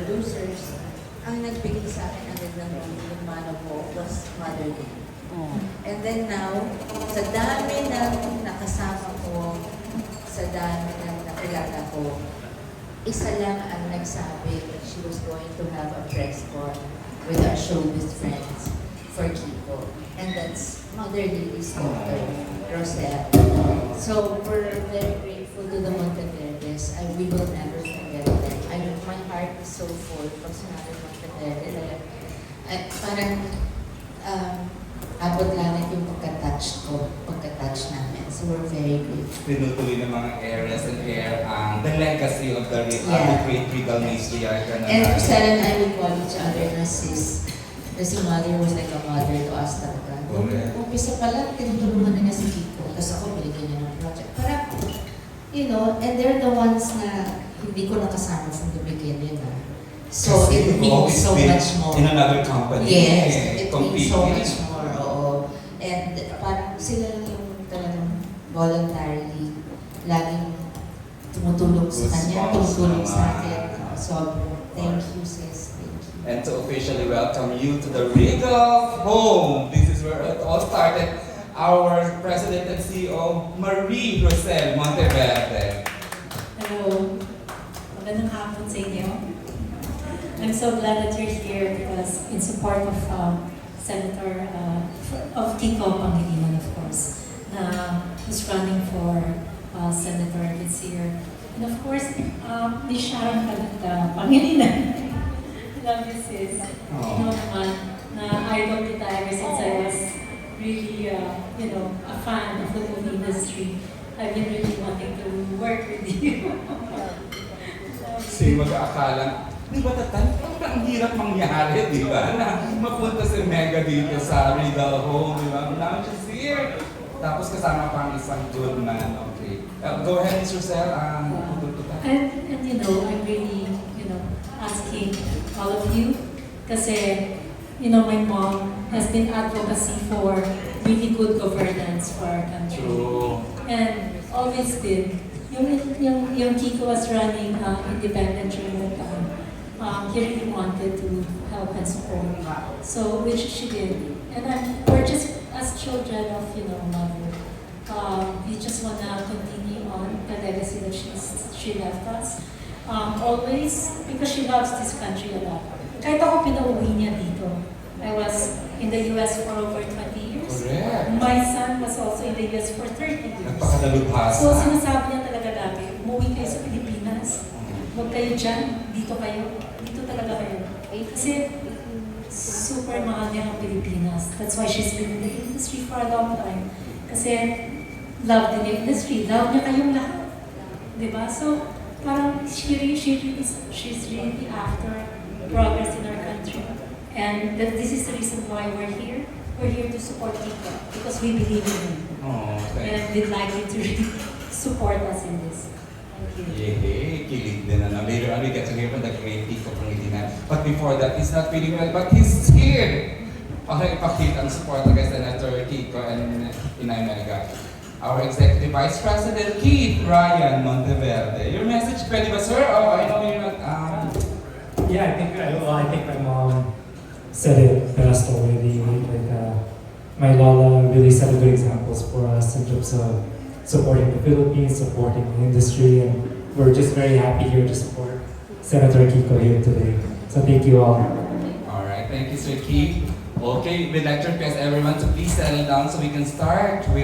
producers, ang nagbigay sa akin agad ng yung mano ko was Mother Day. And then now, sa dami ng nakasama ko, sa dami ng nakilala ko, isa lang ang nagsabi that she was going to have a press con with our showbiz friends for Kiko. And that's Mother Lily's daughter, Roselle. So we're very grateful to the Monteverdes. We will never forget them. My heart is so full pag sinabi Monteverde. Parang abot lang yung pagka-touch namin. So we're very grateful. Tinutuloy ng mga areas and air the legacy of the great Regal matriarch. And Roselle and I would call each other na sis. Kasi mother was like a mother to us talaga. Umpisa pa lang, tinutulungan na niya si Kiko. Tapos ako, binigyan niya ng project. Parang, and they're the ones na hindi ko nakasama from the beginning. So it means so much more. In another company. Yes, it means so much more. Oo. And parang sila lang yung talagang voluntarily laging tumutulong sa kanya, tumutulong sa akin. So, thank you, sis. Thank you. And to officially welcome you to the Regal home. This is where it all started. Our President and CEO, Marie Roselle Monteverde. Hello. Magandang hapon sa inyo. I'm so glad that you're here because in support of Senator of Kiko Pangilinan, of course, who's running for Senator this year. And of course, Ms. Sharon Pangilinan. Love you, sis. You know naman, na idol kita ever since I was really, a fan of the movie industry. I've been really wanting to work with you. Kasi mag-aakala, di ba tatan? Ang hirap mangyari, di ba? Na mapunta si Mega dito sa Regal home, di ba? Now she's here. Tapos kasama pa ang isang good man. Okay. Go ahead, Ms. Roselle. And I'm really, asking all of you, kasi, my mom has been advocacy for really good governance for our country. True. And always did. Yung Kiko was running independent during that time. He really wanted to help and support. So, which she did. And we're just, as children of, mother, we just want to continue on the legacy that she left us. Always, because she loves this country a lot. Kahit ako pinauwi niya dito. I was in the US for over 20 years. Correct. My son was also in the US for 30 years. Nagpakadalubhasa. So sinasabi niya talaga dati, umuwi kayo sa Pilipinas. Huwag kayo dyan, dito kayo. Dito talaga kayo. Kasi super mahal niya ang Pilipinas. That's why she's been in the industry for a long time. Kasi love din yung industry. Love niya kayong lahat. Diba? So parang she's really after progress in our country. And this is the reason why we're here. We're here to support people because we believe in him. Oh, And we'd like you to really support us in this. Thank you. Yay! Kilig din na. Later on, we get to hear from the great Kiko Pangilinan. But before that, he's not feeling well, but he's here! Para ipakita ang support kay Senator Kiko and Inay Mega. Our Executive Vice President, Keith Ryan Monteverde. Your message, pwede ba, sir? Oh, I know you're not... Yeah, I think my mom said it best already. My Lola really set a good examples for us in terms of supporting the Philippines, supporting the industry, and we're just very happy here to support Senator Kiko here today. So thank you all. All right, thank you, Sir Keith. Okay, we'd like to request everyone to please settle down so we can start with